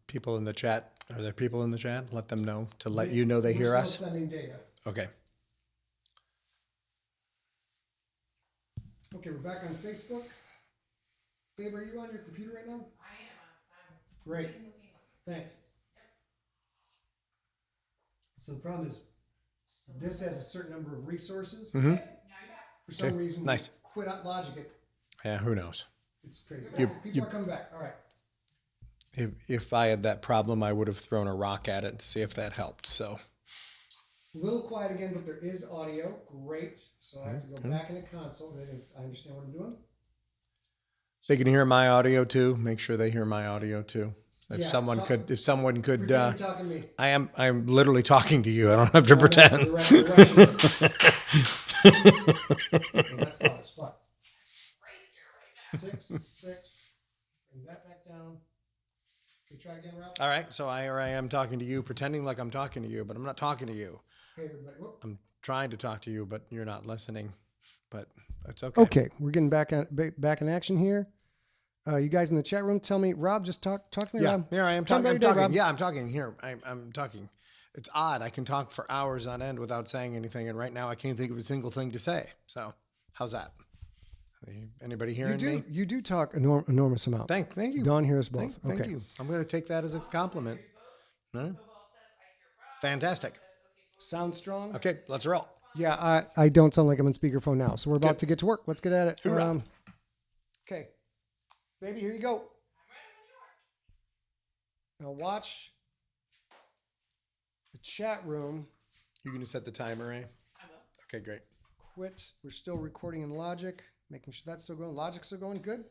people in the chat. Are there people in the chat? Let them know to let you know they hear us. Still sending data. Okay. Okay, we're back on Facebook. Babe, are you on your computer right now? I am. Great. Thanks. So the problem is, this has a certain number of resources. Mm-hmm. For some reason, nice. quit out Logic. Yeah, who knows? It's crazy. People are coming back. All right. If I had that problem, I would have thrown a rock at it to see if that helped. So. A little quiet again, but there is audio. Great. So I have to go back in the console. I understand what I'm doing. They can hear my audio too. Make sure they hear my audio too. If someone could, pretend you're talking to me. I'm literally talking to you. I don't have to pretend. Well, that's not as fun. 6. Bring that back down. Okay, try again, Rob. All right. So here I am talking to you, pretending like I'm talking to you, but I'm not talking to you. Hey, everybody. Whoop. I'm trying to talk to you, but you're not listening. But that's okay. Okay, we're getting back in action here. You guys in the chat room, tell me, Rob, just talk to me. Yeah, Rob. here I am Tell me talking. about your day, Rob. Yeah, I'm talking. Here, I'm talking. It's odd. I can talk for hours on end without saying anything, and right now I can't think of a single thing to say. So, how's that? Anybody hearing me? You do talk enormous amount. Thank you. Dawn hears both. Thank you. I'm going to take that as a compliment. No? Fantastic. Sound strong? Okay, let's roll. Yeah, I don't sound like I'm on speakerphone now, so we're about to get to work. Let's get at it. Hoorah. Okay. Baby, here you go. Now watch the chat room. You're going to set the timer, eh? I will. Okay, great. Quit. We're still recording in Logic, making sure that's still going. Logic's still going. Good.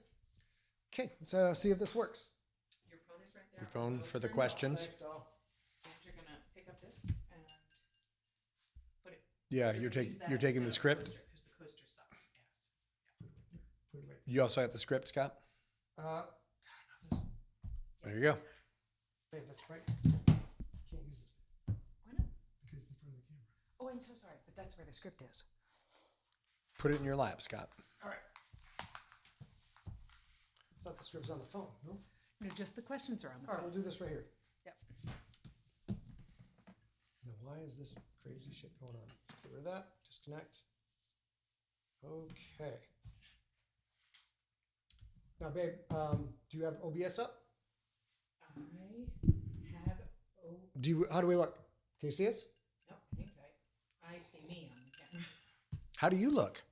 Okay, let's see if this works. Your phone is right there. Your phone for the questions. Thanks, doll. And you're gonna pick up this and put it. Yeah, you're taking the script. Because the coaster sucks ass. Put it right You also got the script, Scott? There you go. there. Hey, that's right. Can't use it Why not? because it's in front of the camera. Oh, I'm so sorry, but that's where the script is. Put it in your lap, Scott. All right. I thought the script was on the phone. No? No, just the questions are on the All right, phone. we'll do this right here. Yep. Now, why is this crazy shit going on? Get rid of that. Disconnect. Okay. Now, babe, do you have OBS up? I have. Oh How do we look? Can you see us? no, hang tight. I see me on the camera. How do you look?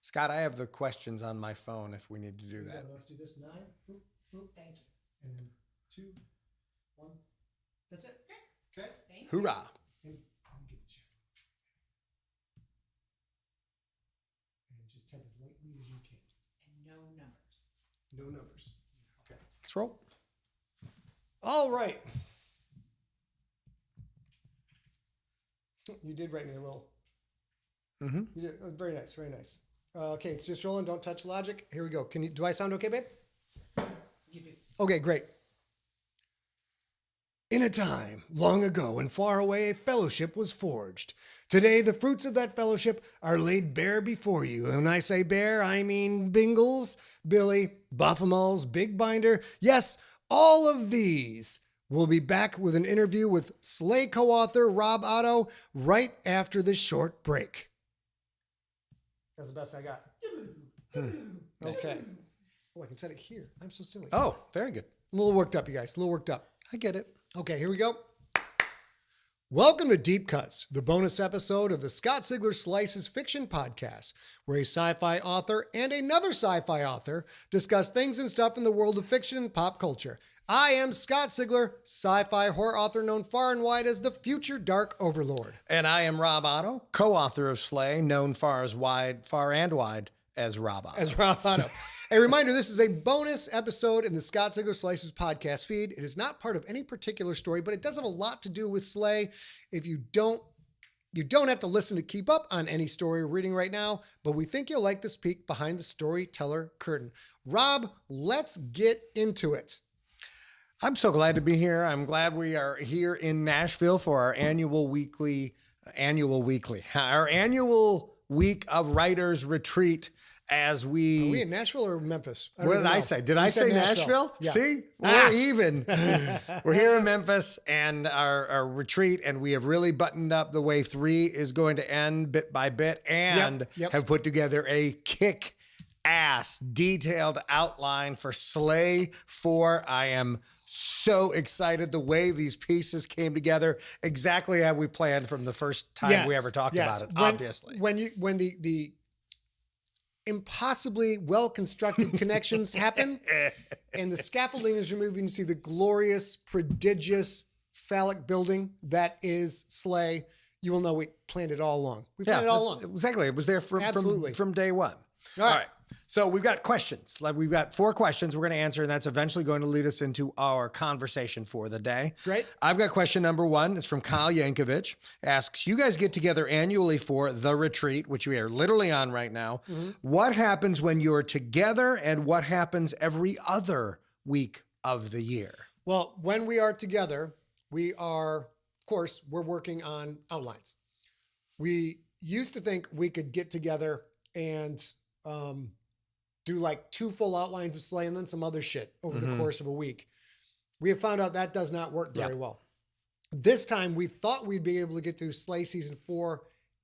Scott, I have the questions on my phone if we need to do that. Let's do this 9. Boop, boop, Thank you. and then 2, 1. That's it. Okay. Thank you. Hoorah. And let me get the check. And just type as lightly as you can. And no numbers. No numbers. Okay. Let's roll. All right. You did write me a little. Mm-hmm. You did. Oh, very nice. Very nice. Okay, it's just rolling. Don't touch Logic. Here we go. Do I sound okay, babe? You do. Okay, great. In a time long ago and far away, a fellowship was forged. Today, the fruits of that fellowship are laid bare before you. And when I say bare, I mean Bingles, Billy, Baphomet's, Big Binder. Yes, all of these. We'll be back with an interview with Slay co-author Rob Otto right after this short break. That's the best I got. Okay. Oh, I can set it here. I'm so silly. Oh, very good. I'm a little worked up, you guys. A little worked up. I get it. Okay, here we go. Welcome to Deep Cuts, the bonus episode of the Scott Sigler Slices Fiction Podcast, where a sci-fi author and another sci-fi author discuss things and stuff in the world of fiction and pop culture. I am Scott Sigler, sci-fi horror author known far and wide as the future Dark Overlord. And I am Rob Otto, co-author of Slay, known far and wide as Rob Otto. As Rob Otto. A reminder, this is a bonus episode in the Scott Sigler Slices podcast feed. It is not part of any particular story, but it does have a lot to do with Slay. If you don't have to listen to keep up on any story we're reading right now, but we think you'll like this peek behind the storyteller curtain. Rob, let's get into it. I'm so glad to be here. I'm glad we are here in Nashville for our annual week of writers retreat as Are we we in Nashville or Memphis? don't what even did I know. say? Did You I said say Nashville? Yeah. See, we're even. We're here in Memphis and our retreat, and we have really buttoned up the way 3 is going to end bit by bit, and Yep. have put together a kick-ass detailed outline for Slay 4. I am so excited the way these pieces came together, exactly how we planned from the first time we ever talked about it. Obviously, when the impossibly well-constructed connections happen and the scaffolding is removed, you see the glorious, prodigious, phallic building that is Slay. You will know we planned it all along. We planned it all along. Exactly. It was there Absolutely. from day one. All right. So we've got questions. Like we've got 4 questions we're going to answer, and that's eventually going to lead us into our conversation for the day. Great. I've got question number 1. It's from Kyle Yankovic. Asks, you guys get together annually for the retreat, which we are literally on right now. Mm-hmm. What happens when you're together, and what happens every other week of the year? Well, when we are together, we are, of course, we're working on outlines. We used to think we could get together and do like 2 full outlines of Slay and then some other shit over the course of a week. We have found out that does not work very well. This time we thought we'd be able to get through Slay Season 4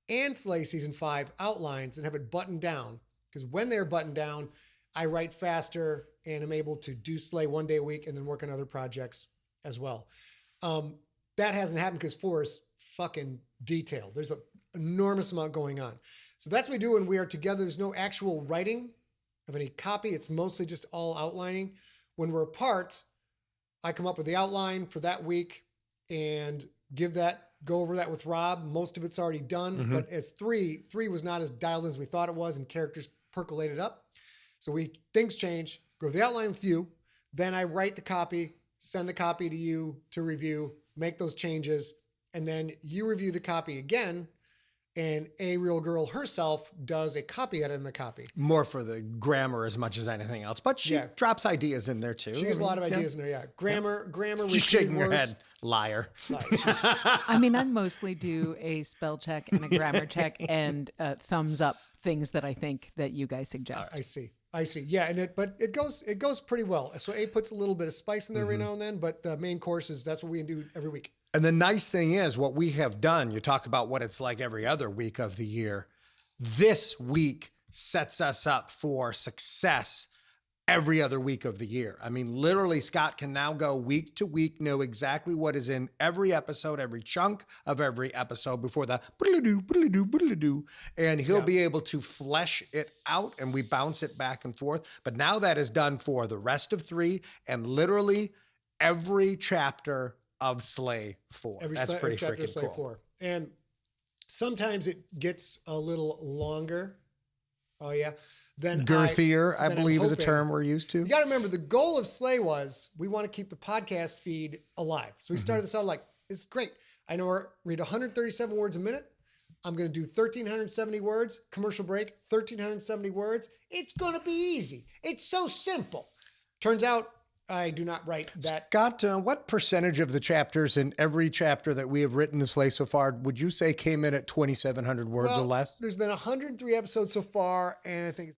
and Slay Season 5 outlines and have it buttoned down. Because when they're buttoned down, I write faster and am able to do Slay 1 day a week and then work on other projects as well. That hasn't happened because 4 is fucking detailed. There's an enormous amount going on. So that's what we do when we are together. There's no actual writing of any copy. It's mostly just all outlining. When we're apart, I come up with the outline for that week and go over that with Rob. Most of it's already done, but as 3 was not as dialed in as we thought it was, and characters percolated up. So things change, go over the outline with you, then I write the copy, send the copy to you to review, make those changes, and then you review the copy again, and A Real Girl herself does a copy edit in the copy. More for the grammar as much as anything else, but she drops ideas in there too. She has a lot of ideas in there, yeah. Grammar, She's shaking her head. Liar. I mean, I mostly do a spell check and a grammar check and thumbs up things that I think that you guys suggest. I see. Yeah, but it goes pretty well. So A puts a little bit of spice in there every now and then, but the main course is that's what we do every week. And the nice thing is what we have done, you talk about what it's like every other week of the year. This week sets us up for success every other week of the year. I mean, literally, Scott can now go week to week, know exactly what is in every episode, every chunk of every episode before the boodle-doo, and he'll be able to flesh it out, and we bounce it back and forth. But now that is done for the rest of 3 and literally every chapter of Slay 4. That's pretty freaking cool. 4. And sometimes it gets a little longer. Oh yeah. Girthier, I believe, is a term we're used to. You got to remember, the goal of Slay was we want to keep the podcast feed alive. So we started this out like, it's great. I know I read 137 words a minute. I'm going to do 1,370 words, commercial break, 1,370 words. It's going to be easy. It's so simple. Turns out I do not write that. Scott, what percentage of the chapters in every chapter that we have written in Slay so far would you say came in at 2,700 words or less? There's been 103 episodes so far, and I think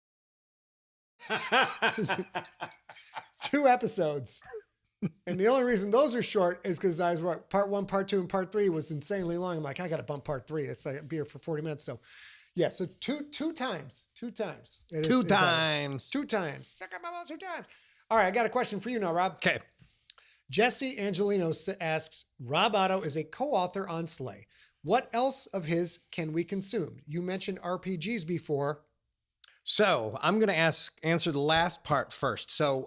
it's 2 episodes. And the only reason those are short is because I was part 1, part 2, and part 3 was insanely long. I'm like, I got to bump part 3. It's like I'll be here for 40 minutes. So yeah, so two times. Two times. 2 times. Suck up my balls 2 times. All right, I got a question for you now, Rob. Okay. Jesse Angelino asks, Rob Otto is a co-author on Slay. What else of his can we consume? You mentioned RPGs before. So I'm going to answer the last part first. So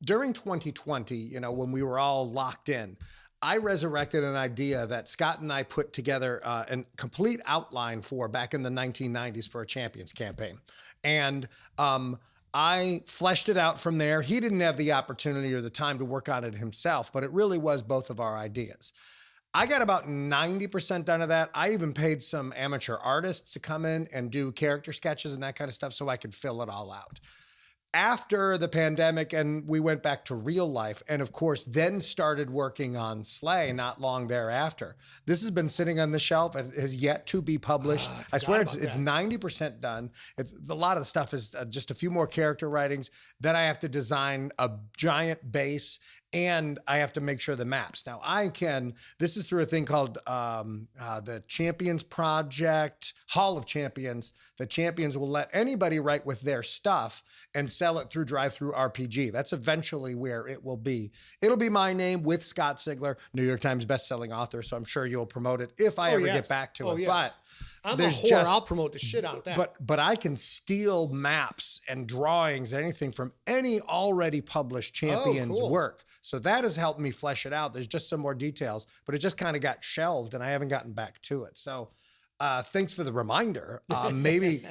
during 2020, when we were all locked in, I resurrected an idea that Scott and I put together a complete outline for back in the 1990s for a Champions campaign. And I fleshed it out from there. He didn't have the opportunity or the time to work on it himself, but it really was both of our ideas. I got about 90% done of that. I even paid some amateur artists to come in and do character sketches and that kind of stuff so I could fill it all out. after the pandemic and we went back to real life, and of course then started working on Slay not long thereafter. This has been sitting on the shelf and has yet to be published. I swear it's 90% done. It's a lot of the stuff is just a few more character writings. Then I have to design a giant base, and I have to make sure the maps. Now this is through a thing called the Champions Project, Hall of Champions. The Champions will let anybody write with their stuff and sell it through Drive-Thru RPG. That's eventually where it will be. It'll be my name with Scott Sigler, New York Times bestselling author. So I'm sure you'll promote it if I ever get back to it. Yes. But I'm a whore. I'll promote the shit out of that. But I can steal maps and drawings, anything from any already published Champions work. So that has helped me flesh it out. There's just some more details, but it just kind of got shelved and I haven't gotten back to it. So thanks for the reminder. Maybe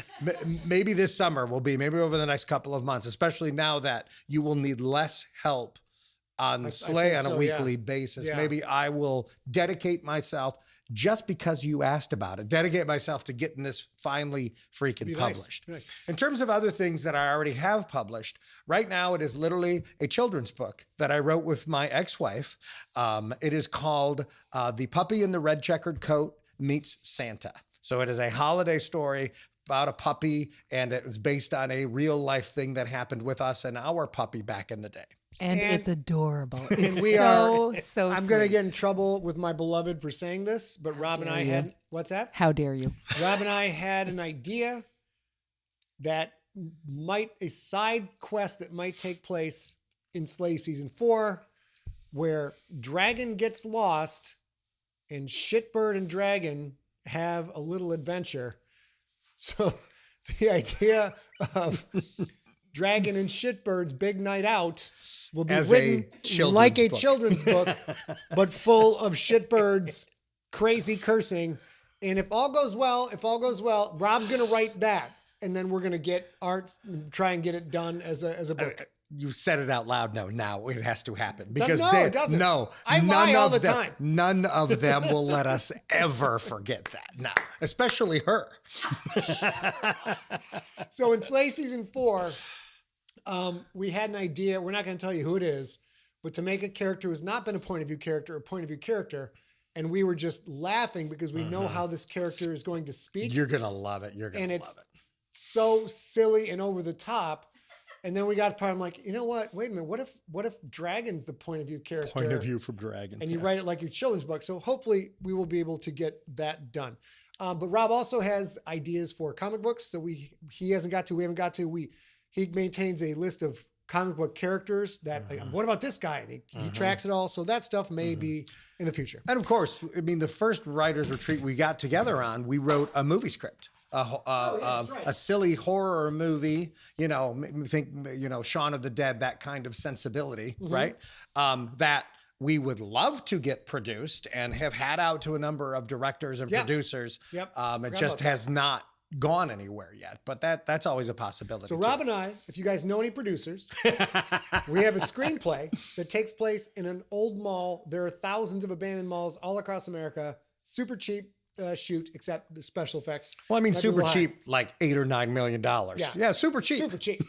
this summer will be, maybe over the next couple of months, especially now that you will need less help on Slay on a weekly basis. Yeah. Maybe I will dedicate myself, just because you asked about it, dedicate myself to getting this finally freaking published. Nice. In terms of other things that I already have published, right now it is literally a children's book that I wrote with my ex-wife. It is called The Puppy in the Red Checkered Coat Meets Santa. So it is a holiday story about a puppy, and it was based on a real life thing that happened with us and our puppy back in the day. And it's adorable. It's so I'm going to get in trouble with my beloved for saying this, but Rob and I had, what's that? How dare you? Rob and I had an idea that a side quest that might take place in Slay Season 4, where Dragon gets lost and Shitbird and Dragon have a little adventure. So the idea of Dragon and Shitbird's big night out will be written like a children's book, but full of Shitbird's crazy cursing. And if all goes well, Rob's going to write that. And then we're going to get art, try and get it done as a book. You said it out loud. No, now it has to happen because it doesn't. I lie all the time. None of them will let us ever forget that. No, especially her. So in Slay Season 4, we had an idea. We're not going to tell you who it is, but to make a character who has not been a point of view character, and we were just laughing because we know how this character is going to speak. You're going to love it. And it's so silly and over the top. And then we got to part. I'm like, you know what? Wait a minute. What if Dragon's the point of view character? Point of view from Dragon. And you write it like your children's book. So hopefully we will be able to get that done. But Rob also has ideas for comic books that we haven't got to. He maintains a list of comic book characters that, like, what about this guy? And he tracks it all. So that stuff may be in the future. And of course, I mean, the first writers retreat we got together on, we wrote a movie script. A silly horror movie, Shaun of the Dead, that kind of sensibility, right? That we would love to get produced and have had out to a number of directors and producers. It just has not gone anywhere yet, but that's always a possibility. So Rob and I, if you guys know any producers, we have a screenplay that takes place in an old mall. There are thousands of abandoned malls all across America. Super cheap. Shoot, except the special effects. Well, I mean, super cheap, like $8 or $9 million. Yeah, super cheap. Super cheap.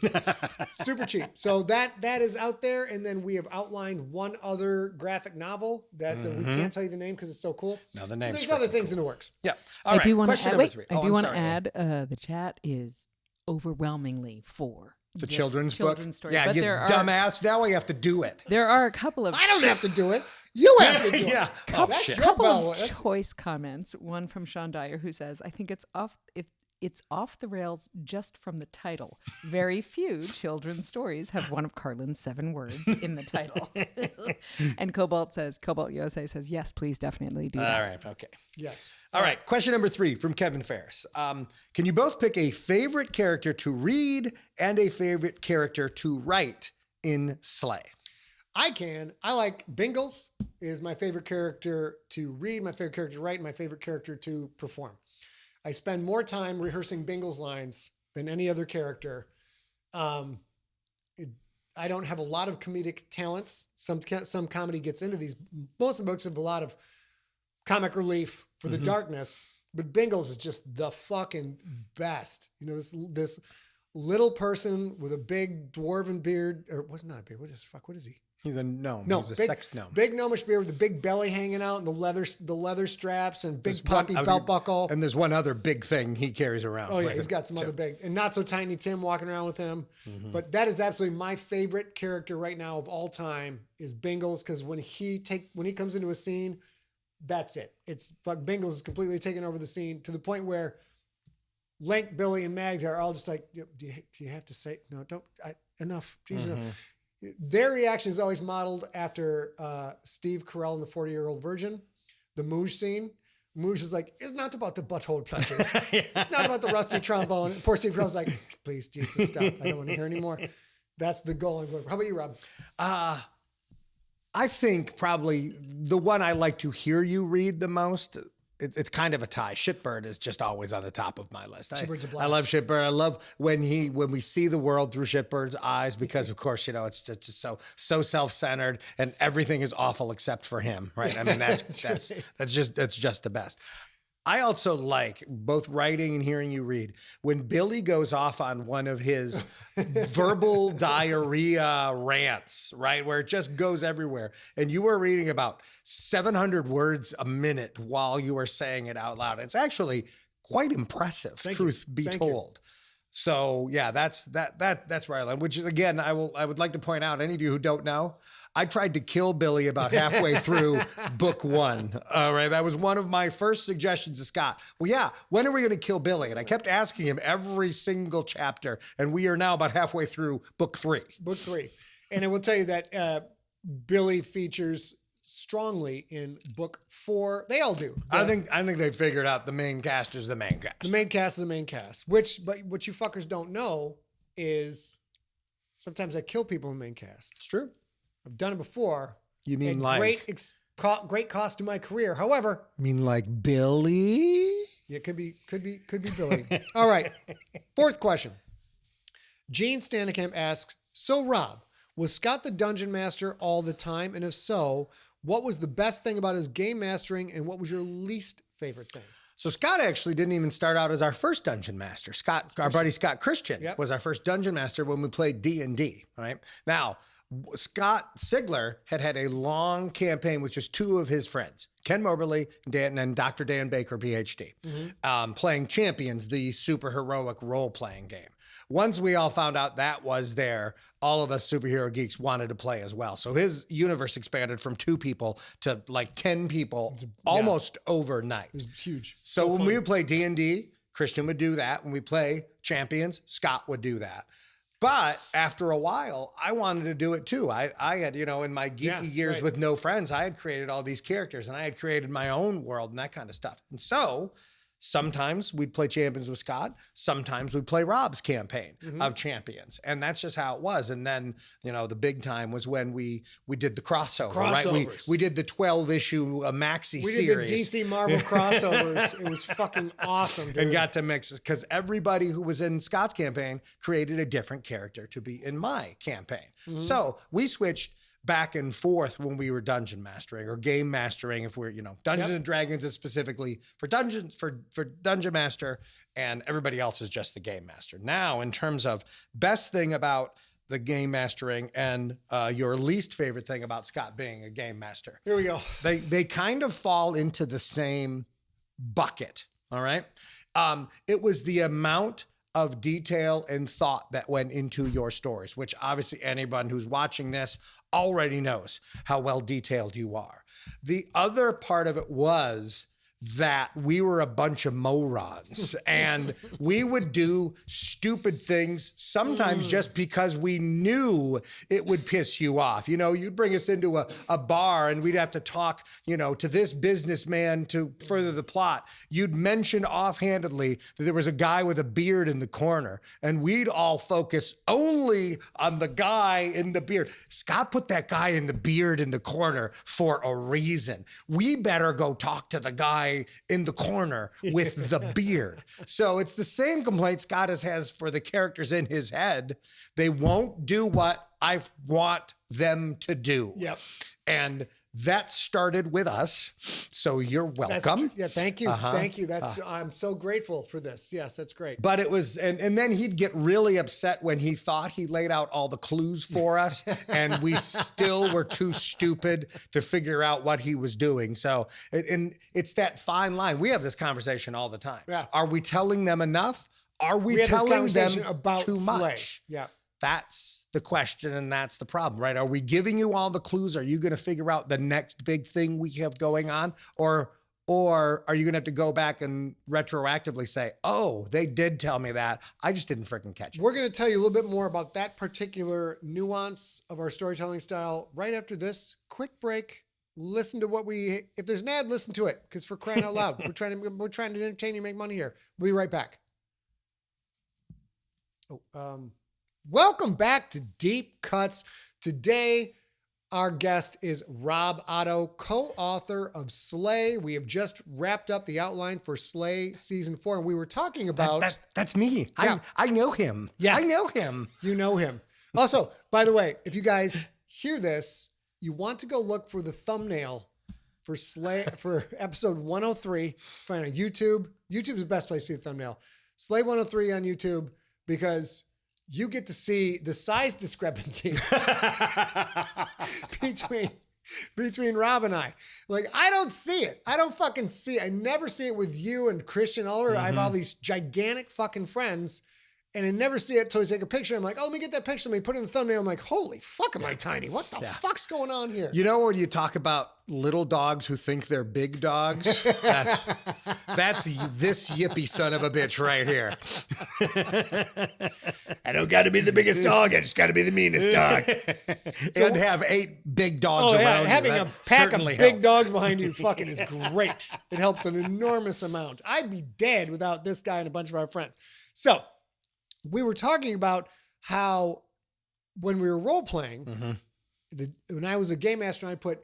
Super cheap. So that is out there. And then we have outlined one other graphic novel that we can't tell you the name because it's so cool. No, the name's There's other things in the works. Yeah. All right. Question number 3. I do want to add, the chat is overwhelmingly for the children's book. Story. Yeah, you dumbass. Now we have to do it. There are a couple of. I don't have to do it. You have to do it. Yeah. Couple of choice comments. One from Sean Dyer who says, "I think it's off the rails just from the title. Very few children's stories have one of Carlin's 7 words in the title." And Cobalt USA says, "Yes, please, definitely do that." All right. Okay. Yes. All right. Question number 3 from Kevin Ferris. Can you both pick a favorite character to read and a favorite character to write in Slay? I can. I like Bingles is my favorite character to read, my favorite character to write, my favorite character to perform. I spend more time rehearsing Bingles lines than any other character. I don't have a lot of comedic talents. Some comedy gets into these. Most of the books have a lot of comic relief for the darkness, but Bingles is just the fucking best. This little person with a big dwarven beard, or what's not a beard? What is he? He's a gnome. No, He's a big, sex gnome. big gnomish beard with a big belly hanging out and the leather straps and big poppy belt buckle. And there's one other big thing he carries around. Oh yeah, he's got some other big, and not so tiny Tim walking around with him. But that is absolutely my favorite character right now of all time is Bingles, because when he comes into a scene, that's it. It's like Bingles is completely taking over the scene to the point where Link, Billy, and Mag are all just like, do you have to say no? Don't enough. Jeez, enough. Their reaction is always modeled after Steve Carell in The 40-Year-Old Virgin, the Moosh scene. Moosh is like, it's not about the butthole plunges. It's not about the rusty trombone. And poor Steve Carell's like, please, Jesus, stop. I don't want to hear anymore. That's the goal. How about you, Rob? I think probably the one I like to hear you read the most, it's kind of a tie. Shitbird is just always on the top of my list. Shitbird's a blast. I love Shitbird. I love when we see the world through Shitbird's eyes, because of course, it's just so self-centered and everything is awful except for him, right? I mean, that's just the best. I also like both writing and hearing you read. When Billy goes off on one of his verbal diarrhea rants, right, where it just goes everywhere, and you were reading about 700 words a minute while you were saying it out loud. It's actually quite impressive, truth be told. So yeah, that's where I land. Which is, again, I would like to point out, any of you who don't know, I tried to kill Billy about halfway through book 1. All right. That was one of my first suggestions to Scott. Well, yeah, when are we going to kill Billy? And I kept asking him every single chapter. And we are now about halfway through book 3. Book 3. And I will tell you that Billy features strongly in book 4. They all do. I think they figured out the main cast is the main cast. The main cast is the main cast. But what you fuckers don't know is sometimes I kill people in the main cast. It's true. I've done it before. You mean great cost to my career. However, you mean like Billy? Yeah, could be Billy. All right. 4th question. Gene Stanikamp asks, so Rob, was Scott the dungeon master all the time? And if so, what was the best thing about his game mastering, and what was your least favorite thing? So Scott actually didn't even start out as our first dungeon master. Our buddy Scott Christian was our first dungeon master when we played D&D, right? Now, Scott Sigler had a long campaign with just 2 of his friends, Ken Moberly and Dr. Dan Baker, PhD, playing Champions, the super heroic role-playing game. Once we all found out that was there, all of us superhero geeks wanted to play as well. So his universe expanded from 2 people to like 10 people almost overnight. It was huge. So when we would play D&D, Christian would do that. When we play Champions, Scott would do that. But after a while, I wanted to do it too. I had, in my geeky years with no friends, I had created all these characters and I had created my own world and that kind of stuff. And so sometimes we'd play Champions with Scott. Sometimes we'd play Rob's campaign of Champions. And that's just how it was. And then, the big time was when we did the crossover, right? We did the 12-issue maxi series. We did the DC Marvel crossovers. It was fucking awesome, dude. And got to mix it because everybody who was in Scott's campaign created a different character to be in my campaign. So we switched back and forth when we were dungeon mastering or game mastering. If we're, Dungeons and Dragons is specifically for dungeons, for dungeon master, and everybody else is just the game master. Now, in terms of best thing about the game mastering and your least favorite thing about Scott being a game master. Here we go. They kind of fall into the same bucket. All right. It was the amount of detail and thought that went into your stories, which obviously anyone who's watching this already knows how well detailed you are. The other part of it was that we were a bunch of morons and we would do stupid things sometimes just because we knew it would piss you off. You'd bring us into a bar and we'd have to talk, to this businessman to further the plot. You'd mention offhandedly that there was a guy with a beard in the corner and we'd all focus only on the guy in the beard. Scott put that guy in the beard in the corner for a reason. We better go talk to the guy in the corner with the beard. So it's the same complaint Scott has for the characters in his head. They won't do what I want them to do. Yep. And that started with us. So you're welcome. Thank you. Thank you. I'm so grateful for this. Yes, that's great. But it was, and then he'd get really upset when he thought he laid out all the clues for us and we still were too stupid to figure out what he was doing. So, and it's that fine line. We have this conversation all the time. Yeah. Are we telling them enough? Are we had this telling conversation them about too Slay. much? Yeah. That's the question, and that's the problem, right? Are we giving you all the clues? Are you going to figure out the next big thing we have going on? Or are you going to have to go back and retroactively say, oh, they did tell me that. I just didn't freaking catch it. We're going to tell you a little bit more about that particular nuance of our storytelling style right after this quick break. Listen to if there's an ad, listen to it, because for crying out loud, we're trying to entertain you, make money here. We'll be right back. Welcome back to Deep Cuts. Today, our guest is Rob Otto, co-author of Slay. We have just wrapped up the outline for Slay Season 4, and we were talking about... That's me. Yeah. I know him. Yes. I know him. You know him. Also, by the way, if you guys hear this, you want to go look for the thumbnail for Slay for episode 103. Find it on YouTube. YouTube's the best place to see the thumbnail. Slay 103 on YouTube, because you get to see the size discrepancy between Rob and I. Like, I don't see it. I don't fucking see it. I never see it with you and Christian Oliver. I have all these gigantic fucking friends, and I never see it until we take a picture. I'm like, oh, let me get that picture. Let me put it in the thumbnail. I'm like, holy fuck, am I tiny? What the fuck's going on here? You know, when you talk about little dogs who think they're big dogs, that's this yippy son of a bitch right here. I don't got to be the biggest dog. I just got to be the meanest dog. And have 8 big dogs around you. Having That a pack of certainly big helps. dogs behind you fucking is great. It helps an enormous amount. I'd be dead without this guy and a bunch of our friends. So we were talking about how when we were role playing, when I was a game master, I put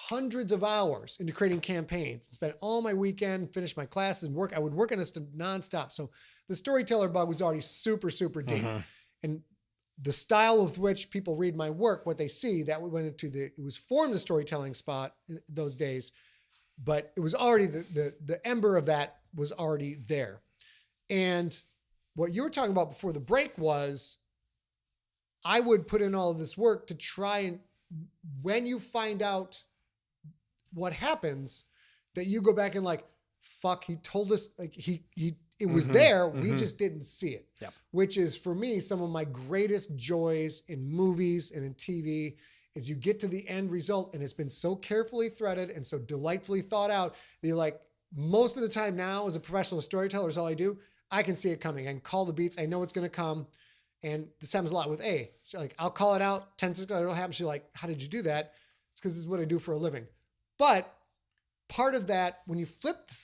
hundreds of hours into creating campaigns and spent all my weekend, finished my classes and work. I would work on this nonstop. So the storyteller bug was already super, super deep. And the style with which people read my work, what they see, that went into it was formed the storytelling spot in those days, but it was already the ember of that was already there. And what you were talking about before the break was I would put in all of this work to try and, when you find out what happens, that you go back and like, fuck, he told us, like it was there. We just didn't see it, which is for me, some of my greatest joys in movies and in TV is you get to the end result and it's been so carefully threaded and so delightfully thought out that you're like, most of the time now as a professional storyteller is all I do. I can see it coming. I can call the beats. I know it's going to come. And this happens a lot with A. So like, I'll call it out 10 seconds later, it'll happen. She's like, how did you do that? It's because this is what I do for a living. But part of that, when you flip the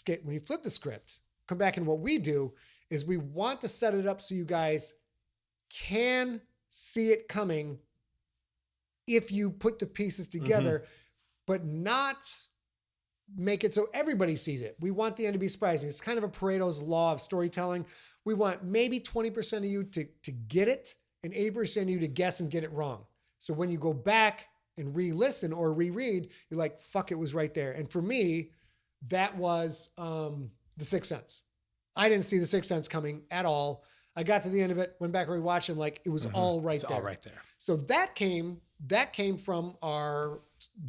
script, come back and what we do is we want to set it up so you guys can see it coming if you put the pieces together, but not make it so everybody sees it. We want the end to be surprising. It's kind of a Pareto's law of storytelling. We want maybe 20% of you to get it and 80% of you to guess and get it wrong. So when you go back and re-listen or reread, you're like, fuck, it was right there. And for me, that was The Sixth Sense. I didn't see The Sixth Sense coming at all. I got to the end of it, went back and rewatched it, I'm like, it was all right there. All right there. So that came from our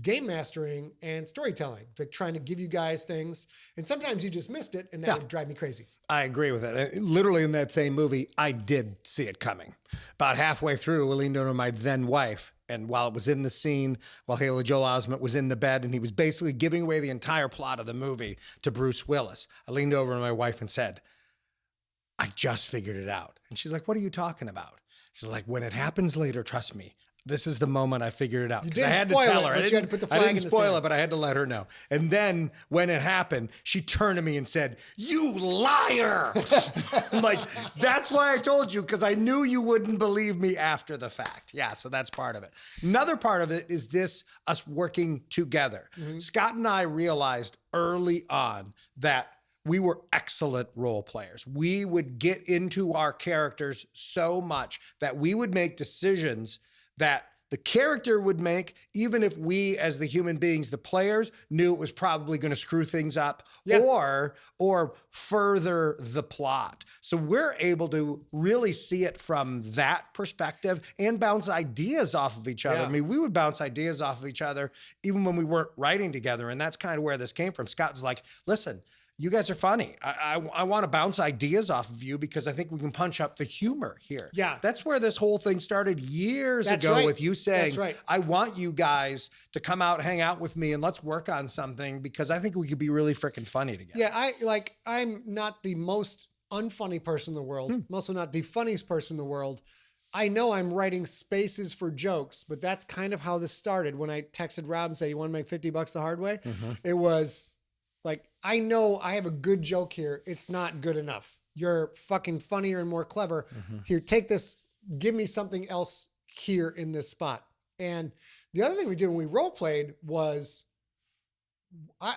game mastering and storytelling, like trying to give you guys things. And sometimes you just missed it and that would drive me crazy. I agree with it. Literally in that same movie, I did see it coming. About halfway through, I leaned over to my then wife. And while it was in the scene, while Haley Joel Osment was in the bed and he was basically giving away the entire plot of the movie to Bruce Willis, I leaned over to my wife and said, I just figured it out. And she's like, what are you talking about? She's like, when it happens later, trust me, this is the moment I figured it out. You 'Cause I didn't had spoil to tell it, her. but you had to put the flag I in didn't the spoil sand. it, but I had to let her know. And then when it happened, she turned to me and said, you liar. I'm like, that's why I told you, because I knew you wouldn't believe me after the fact. Yeah, so that's part of it. Another part of it is us working together. Scott and I realized early on that we were excellent role players. We would get into our characters so much that we would make decisions that the character would make, even if we as the human beings, the players, knew it was probably going to screw things up or further the plot. So we're able to really see it from that perspective and bounce ideas off of each other. Yeah. I mean, we would bounce ideas off of each other even when we weren't writing together. And that's kind of where this came from. Scott's like, listen, you guys are funny. I want to bounce ideas off of you because I think we can punch up the humor here. Yeah. That's where this whole thing started years That's ago right. with you saying, That's right. I want you guys to come out, hang out with me, and let's work on something because I think we could be really freaking funny together. Yeah, I'm not the most unfunny person in the world. I'm also not the funniest person in the world. I know I'm writing spaces for jokes, but that's kind of how this started. When I texted Rob and said, you want to make $50 the hard way? It was like, I know I have a good joke here. It's not good enough. You're fucking funnier and more clever. Here, take this. Give me something else here in this spot. And the other thing we did when we role played was, I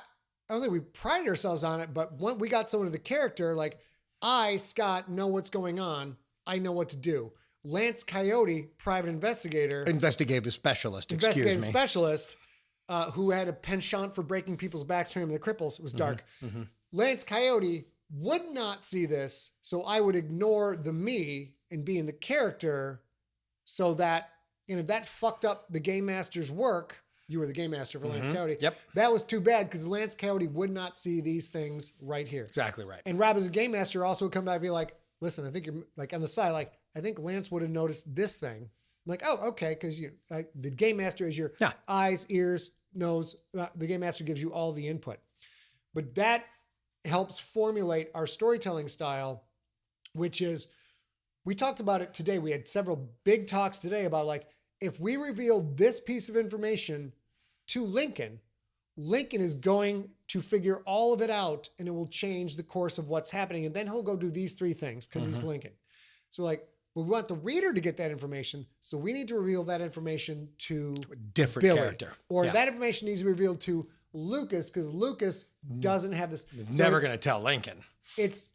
don't think we prided ourselves on it, but when we got someone to the character, like I, Scott, know what's going on. I know what to do. Lance Coyote, private investigator. Investigative specialist, Investigative excuse me. specialist. Who had a penchant for breaking people's backs, turning them into cripples. It was dark. Lance Coyote would not see this, so I would ignore the me and be in the character so that, and if that fucked up the game master's work, you were the game master for Lance Coyote. Yep. That was too bad because Lance Coyote would not see these things right here. Exactly right. And Rob as a game master also would come back and be like, listen, I think you're like on the side, like, I think Lance would have noticed this thing. I'm like, oh, okay. Because you, like, the game master is your eyes, ears, nose. The game master gives you all the input. But that helps formulate our storytelling style, which is, we talked about it today. We had several big talks today about like, if we reveal this piece of information to Lincoln, Lincoln is going to figure all of it out and it will change the course of what's happening. And then he'll go do these three things because he's Lincoln. So like, we want the reader to get that information. So we need to reveal that information to A different Billy. character. Or Yeah. that information needs to be revealed to Lucas because Lucas doesn't have this. He's So never it's- going to tell Lincoln. It's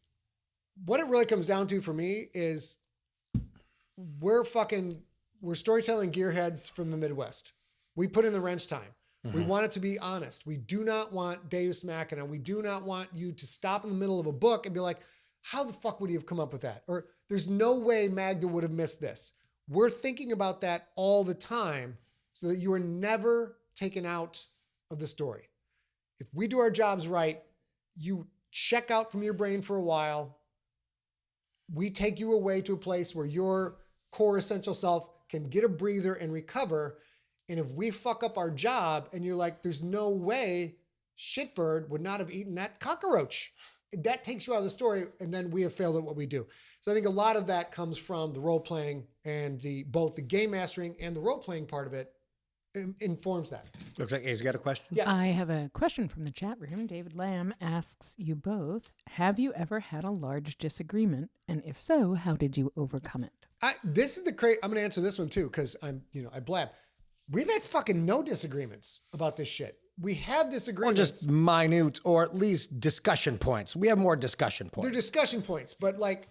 what it really comes down to for me is we're storytelling gearheads from the Midwest. We put in the wrench time. We want it to be honest. We do not want Deus Machina. We do not want you to stop in the middle of a book and be like, how the fuck would he have come up with that? Or there's no way Magda would have missed this. We're thinking about that all the time so that you are never taken out of the story. If we do our jobs right, you check out from your brain for a while. We take you away to a place where your core essential self can get a breather and recover. And if we fuck up our job and you're like, there's no way Shitbird would not have eaten that cockroach, that takes you out of the story. And then we have failed at what we do. So I think a lot of that comes from the role playing and both the game mastering and the role playing part of it informs that. Looks like he's got a question. Yeah. I have a question from the chat room. David Lamb asks you both, have you ever had a large disagreement? And if so, how did you overcome it? This is the crazy. I'm going to answer this one too, because I blab. We've had fucking no disagreements about this shit. We have Or disagreements. just minute, or at least discussion points. We have more discussion They're points. discussion points, but like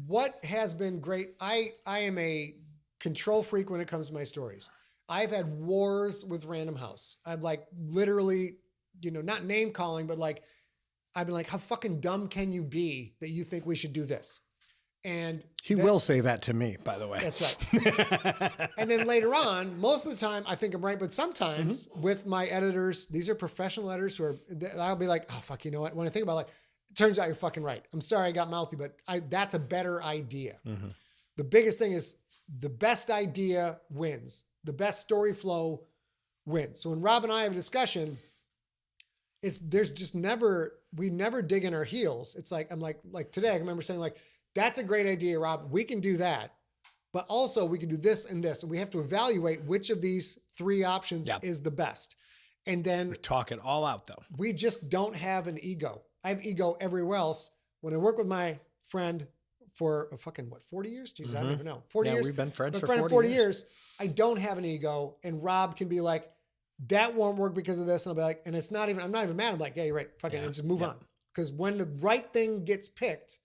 what has been great, I am a control freak when it comes to my stories. I've had wars with Random House. I've like literally, not name calling, but like, I've been like, how fucking dumb can you be that you think we should do this? And He will say that to me, by the way. that's right. And then later on, most of the time, I think I'm right, but sometimes with my editors, these are professional editors who are, I'll be like, oh, fuck, you know what? When I think about it, like, it turns out you're fucking right. I'm sorry I got mouthy, but that's a better idea. The biggest thing is the best idea wins. The best story flow wins. So when Rob and I have a discussion, we never dig in our heels. It's like, I'm like today, I remember saying like, that's a great idea, Rob. We can do that. But also we can do this and this. And we have to evaluate which of these three options is the best. And then We talk it all out, though. we just don't have an ego. I have ego everywhere else. When I work with my friend for a fucking, 40 years? Jesus, I don't even know. 40 Yeah, years. we've been friends My for friend 40 of 40 years. years. I don't have an ego. And Rob can be like, that won't work because of this. And I'll be like, and I'm not even mad. I'm like, yeah, you're right. Fucking and just move on. Because when the right thing gets picked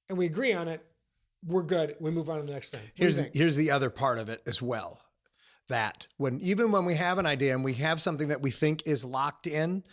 and we agree on it, we're good. We move on to the next thing. What do you think? Here's the other part of it as well. That even when we have an idea and we have something that we think is locked in,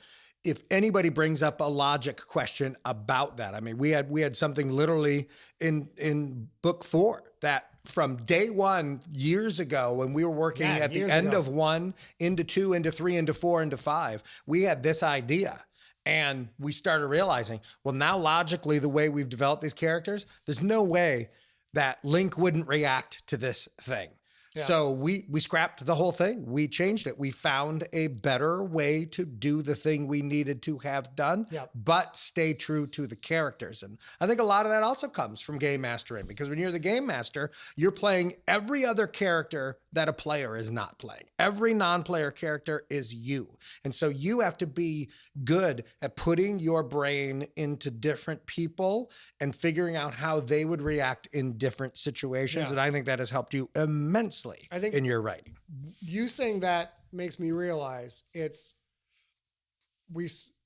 if anybody brings up a logic question about that, I mean, we had something literally in book 4 that from day one years ago when we were working at the end of 1 into 2 into 3 into 4 into 5, we had this idea. And we started realizing, well, now logically, the way we've developed these characters, there's no way that Link wouldn't react to this thing. Yeah. So we scrapped the whole thing. We changed it. We found a better way to do the thing we needed to have done, but stay true to the characters. And I think a lot of that also comes from game mastering, because when you're the game master, you're playing every other character that a player is not playing. Every non-player character is you. And so you have to be good at putting your brain into different people and figuring out how they would react in different situations. And I think that has helped you immensely. I think in your writing. You saying that makes me realize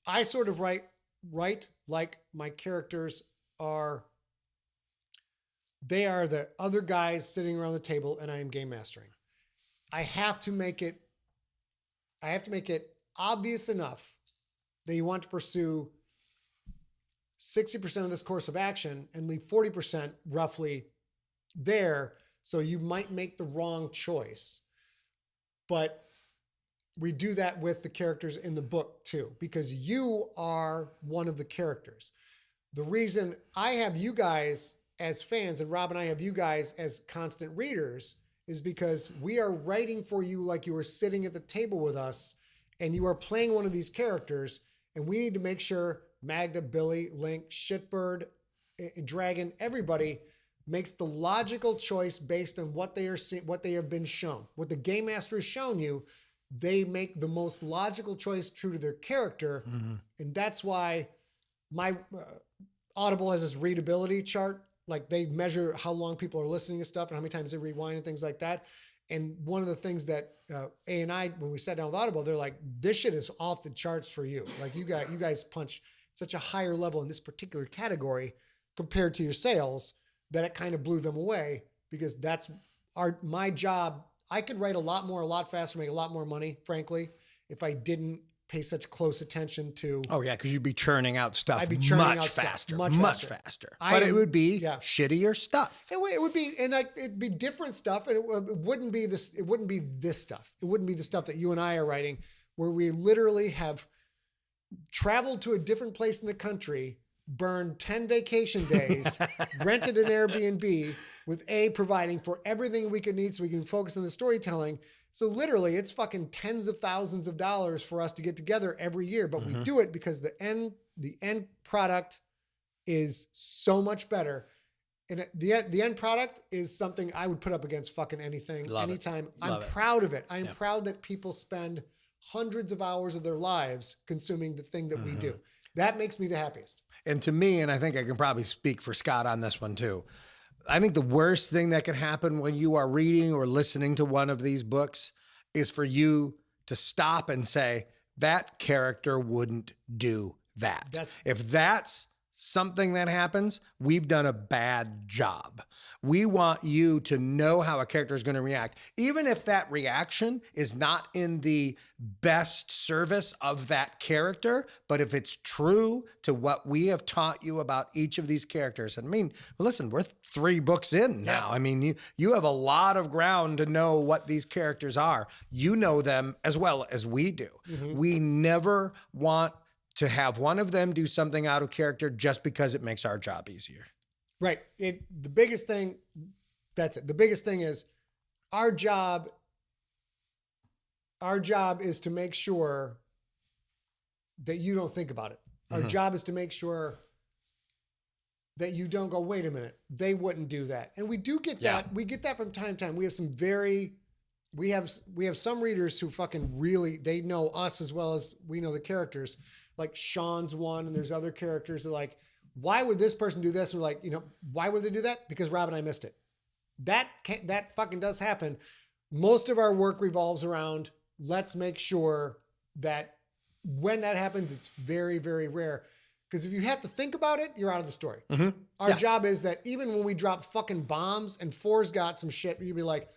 I sort of write like my characters are, they are the other guys sitting around the table and I am game mastering. I have to make it obvious enough that you want to pursue 60% of this course of action and leave 40% roughly there. So you might make the wrong choice, but we do that with the characters in the book too, because you are one of the characters. The reason I have you guys as fans and Rob and I have you guys as constant readers is because we are writing for you like you were sitting at the table with us and you are playing one of these characters, and we need to make sure Magda, Billy, Link, Shitbird, Dragon, everybody makes the logical choice based on what they are what they have been shown. What the game master has shown you, they make the most logical choice true to their character. Mm-hmm. And that's why my Audible has this readability chart. Like they measure how long people are listening to stuff and how many times they rewind and things like that. And one of the things that A&I, when we sat down with Audible, they're like, this shit is off the charts for you. Like you guys punch such a higher level in this particular category compared to your sales, that it kind of blew them away, because that's my job. I could write a lot more, a lot faster, make a lot more money, frankly, if I didn't pay such close attention to. Oh yeah, because you'd be churning out stuff I'd be churning much out faster, stuff, much faster. But it would be shittier stuff. It would be, and it'd be different stuff, and it wouldn't be this. It wouldn't be this stuff. It wouldn't be the stuff that you and I are writing, where we literally have traveled to a different place in the country, burned 10 vacation days, rented an Airbnb with providing for everything we could need so we can focus on the storytelling. So literally it's fucking tens of thousands of dollars for us to get together every year, but we do it because the end product is so much better. And the end product is something I would put up against fucking anything, anytime. I'm proud of it. I am proud that people spend hundreds of hours of their lives consuming the thing that we do. That makes me the happiest. And to me, and I think I can probably speak for Scott on this one too, I think the worst thing that can happen when you are reading or listening to one of these books is for you to stop and say, that character wouldn't do that. If that's something that happens, we've done a bad job. We want you to know how a character is going to react, even if that reaction is not in the best service of that character. But if it's true to what we have taught you about each of these characters, and I mean, listen, we're 3 books in now. I mean, you have a lot of ground to know what these characters are. You know them as well as we do. We never want to have one of them do something out of character just because it makes our job easier. Right. The biggest thing, that's it. The biggest thing is our job is to make sure that you don't think about it. Our job is to make sure that you don't go, wait a minute, they wouldn't do that. And we do get that. We get that from time to time. We have some readers who fucking really, they know us as well as we know the characters. Like Sean's one, and there's other characters that are like, why would this person do this? And we're like, why would they do that? Because Rob and I missed it. That fucking does happen. Most of our work revolves around, let's make sure that when that happens, it's very, very rare. Because if you have to think about it, you're out of the story. Our Yeah. job is that even when we drop fucking bombs and Four's got some shit, you'd be like,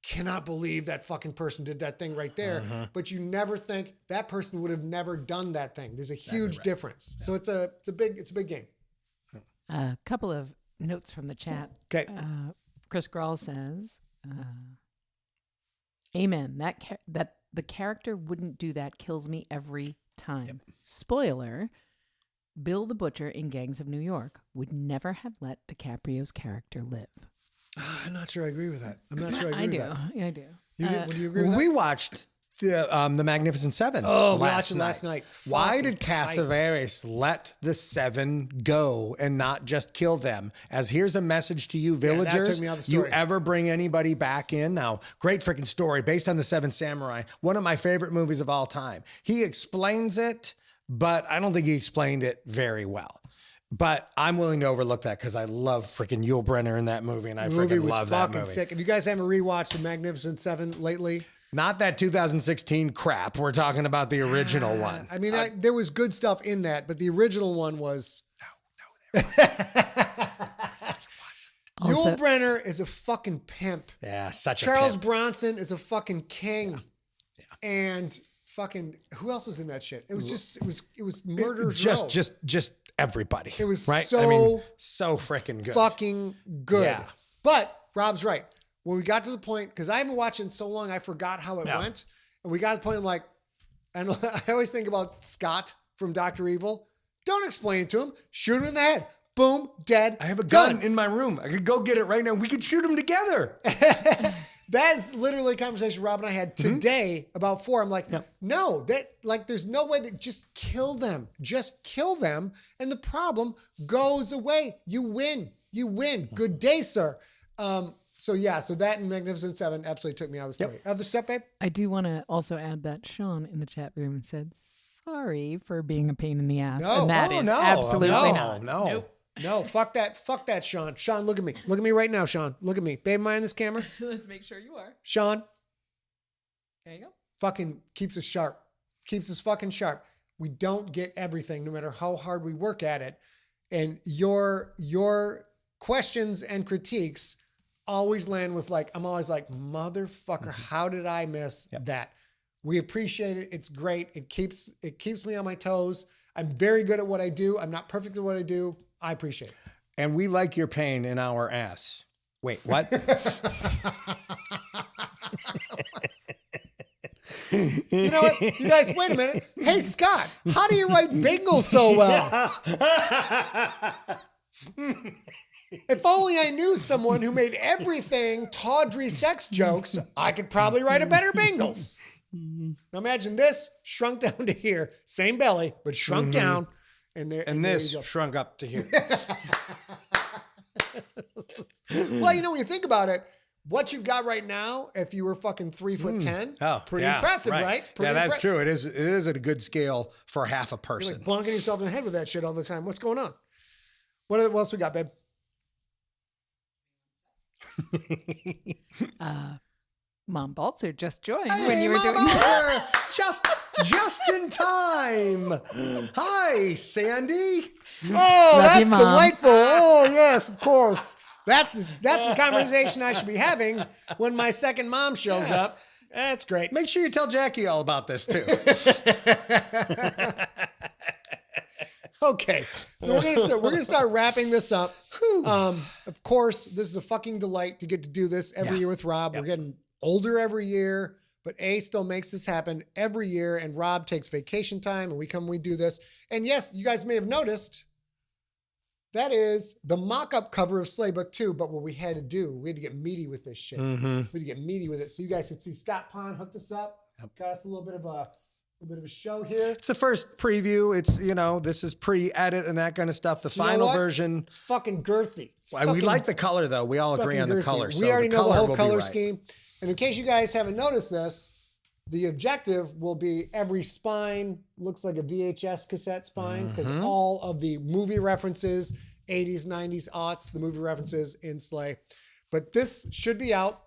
cannot believe that fucking person did that thing right there. But you never think that person would have never done that thing. There's a huge difference. So it's a big game. A couple of notes from the chat. Okay. Chris Grawl says, "Amen. That the character wouldn't do that kills me every time." Spoiler: Bill the Butcher in Gangs of New York would never have let DiCaprio's character live. I'm not sure I agree with that. I'm not sure I agree with that. Yeah, I do. Do you agree with that? We watched the Magnificent Seven. Oh, we watched it last night. Why Fucking did Cassavetes let the seven go and not just kill them? As here's a message to you, that villagers. took me out of the You story. ever bring anybody back in? Now, great freaking story based on the Seven Samurai. One of my favorite movies of all time. He explains it, but I don't think he explained it very well. But I'm willing to overlook that because I love freaking Yul Brynner in that movie, and I The movie freaking was love that fucking movie. sick. If you guys haven't rewatched The Magnificent Seven lately, Not that 2016 crap. We're talking about the original one. I mean, there was good stuff in that, but the original one was. Also- Yul Brynner is a fucking pimp. Yeah, such a Charles pimp. Bronson is a fucking king. And fucking who else was in that shit? It was just it was murder's row. Just everybody. It was right. so I mean, so freaking good. fucking good. Yeah. But Rob's right. When we got to the point, because I haven't watched it in so long, I forgot how it Yeah. went. And we got to the point, I'm like, and I always think about Scott from Dr. Evil. Don't explain it to him. Shoot him in the head. Boom, dead. I have a done. gun in my room. I could go get it right now. We could shoot them together. That is literally a conversation Rob and I had today about 4. I'm like, no, there's no way that just kill them. Just kill them. And the problem goes away. You win. Good day, sir. So that and Magnificent Seven absolutely took me out of the story. Other stuff, babe? I do want to also add that Sean in the chat room said, "Sorry for being a pain in the ass," No. and that Oh, is no. absolutely No, not. no. Nope. No, fuck that, Sean. Sean, look at me. Look at me right now, Sean. Look at me. Babe, am I on this camera? Let's make sure you are. Sean There you go. fucking keeps us sharp. Keeps us fucking sharp. We don't get everything, no matter how hard we work at it. And your questions and critiques always land with I'm always like, motherfucker, how did I miss that? We appreciate it. It's great. It keeps me on my toes. I'm very good at what I do. I'm not perfect at what I do. I appreciate it. And we like your pain in our ass. Wait, what? You know what? You guys, wait a minute. Hey, Scott, how do you write Bingle so well? If only I knew someone who made everything tawdry sex jokes, I could probably write a better Bingles. Now imagine this shrunk down to here. Same belly, but shrunk down. And there this you go. shrunk up to here. Well, when you think about it, what you've got right now, if you were fucking 3'10", pretty impressive, right? Pretty That's true. It is at a good scale for half a You're person. like bonking yourself in the head with that shit all the time. What's going on? What else we got, babe? Mom Baltzer just joined Hey, when you were Mama doing Walter, just in time. Hi, Sandy. Oh, Love that's you, Mom. delightful. Oh, yes, of course. That's the conversation I should be having when my second mom shows up. That's great. Make sure you tell Jackie all about this too. Okay, so we're gonna start wrapping this up. Of course, this is a fucking delight to get to do this every year with Rob. We're getting older every year, but A still makes this happen every year. And Rob takes vacation time, and we do this. And yes, you guys may have noticed that is the mock-up cover of Slaybook 2. But what we had to do, we had to get meaty with this shit. We had to get meaty with it, so you guys could see Scott Pond hooked us up. Got us a little bit of a show here. It's a first preview. It's, this is pre-edit and that kind of stuff. The You know final what? version. It's fucking girthy. It's We fucking like the color though. We all agree fucking on the girthy. color. We So already know the color whole will be color right. scheme. And in case you guys haven't noticed this, the objective will be every spine looks like a VHS cassette spine because all of the movie references, 80s, 90s, aughts, the movie references in Slay. But this should be out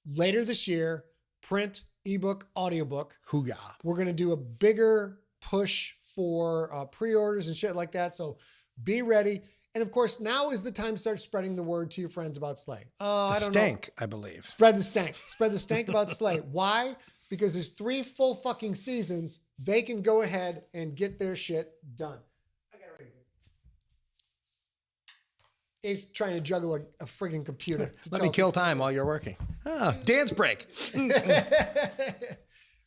later this year, print, ebook, audiobook. Hoo-yah. We're going to do a bigger push for pre-orders and shit like that. So be ready. And of course, now is the time to start spreading the word to your friends about Slay. I don't know. I believe. Spread the stank. Spread the stank about Slay. Why? Because there's 3 full fucking seasons. They can go ahead and get their shit done. I got it right here. He's trying to juggle a frigging computer. Let me kill time while you're working. Oh, dance break.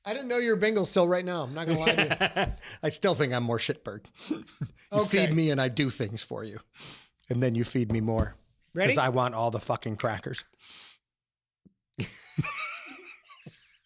I didn't know you were Bengals till right now. I'm not going to lie to you. I still think I'm more shitbird. You Okay. feed me and I do things for you. And then you feed me more. Ready? Because I want all the fucking crackers.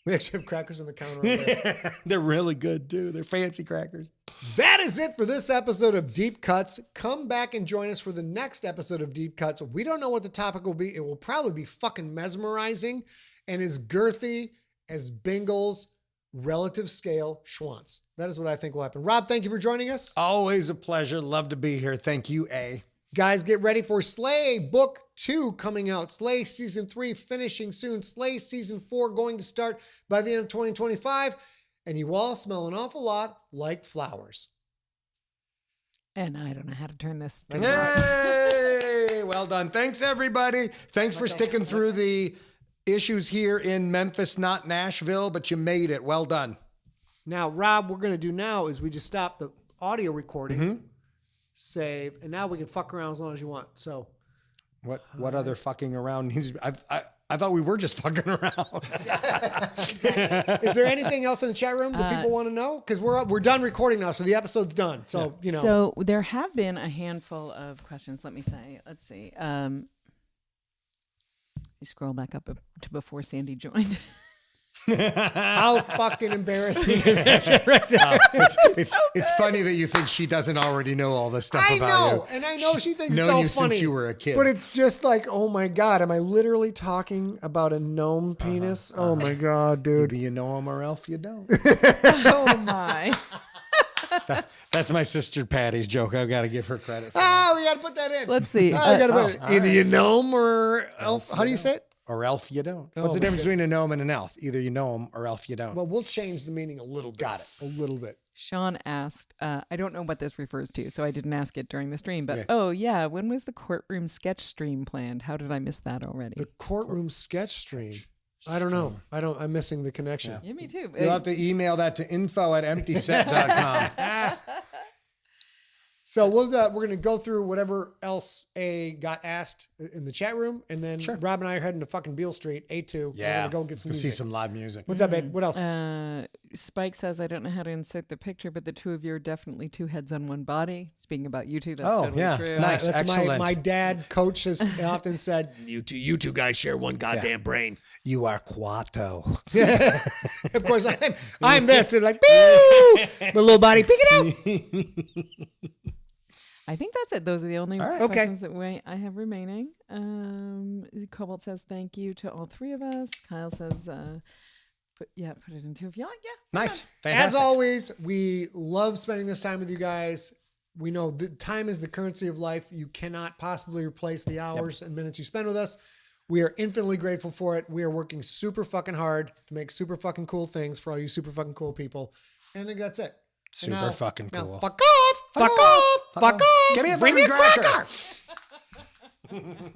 We actually have crackers on the counter over there. They're really good too. They're fancy crackers. That is it for this episode of Deep Cuts. Come back and join us for the next episode of Deep Cuts. We don't know what the topic will be. It will probably be fucking mesmerizing and as girthy as Bingle's relative scale Schwantz. That is what I think will happen. Rob, thank you for joining us. Always a pleasure. Love to be here. Thank you, A. Guys, get ready for Slay Book 2 coming out. Slay Season 3 finishing soon. Slay Season 4 going to start by the end of 2025. And you all smell an awful lot like flowers. And I don't know how to turn this. Hey, well done. Thanks, everybody. Thanks for sticking through the issues here in Memphis, not Nashville, but you made it. Well done. Now, Rob, what we're going to do now is we just stop the audio recording, save, and now we can fuck around as long as you want. So, What other fucking around needs? I thought we were just fucking around. is there anything else in the chat room that people want to know? Because we're done recording now, so the episode's done. So So there have been a handful of questions. Let's see. You scroll back up to before Sandy joined. How fucking embarrassing is that shit right there? It's funny that you think she doesn't already know all this stuff I about know, you. and I know she thinks it's known all you funny. since you were a kid. But it's just like, oh my God, am I literally talking about a gnome penis? Oh my God, dude. Either you know him or else you don't. Oh my. That's my sister Patty's joke. I've got to give her credit for Oh, we got to put that in. Let's see. I gotta put it. all Either right. you gnome or elf. How do you say it? or elf you don't. Oh, What's the my difference between a gnome and an elf? Either you know them or elf you don't. Well, we'll change the meaning a little bit. Got it. A little bit. Sean asked, I don't know what this refers to, so I didn't ask it during the stream, but Okay. oh yeah, when was the courtroom sketch stream planned? How did I miss that already? The courtroom sketch stream. I don't know. I'm missing the connection. Yeah, me too. You'll have to email that to info@emptyset.com. So we're going to go through whatever else got asked in the chat room, and then Rob and I are heading to fucking Beale Street, A2. Yeah. We're going to go get some Go see music. some live music. What's up, babe? What else? Spike says, I don't know how to insert the picture, but the two of you are definitely two heads on one body. Speaking about you two, that's Oh, totally yeah. true. Nice. That's Excellent. my dad coach has often said, you two guys share one goddamn brain. You are Quato. Of course, I'm this. And like, boo! My little body, pick it up. I think that's it. Those are the only All right. questions that I have remaining. Cobalt says thank you to all three of us. Kyle says, put it in two if you like. Yeah. Nice. Fantastic. As always, we love spending this time with you guys. We know that time is the currency of life. You cannot possibly replace the hours and minutes you spend with us. We are infinitely grateful for it. We are working super fucking hard to make super fucking cool things for all you super fucking cool people. And I think that's it. Super And now- fucking now cool. Fuck off! Fuck off! Fuck off! Give me a Bring me a fucking cracker! cracker.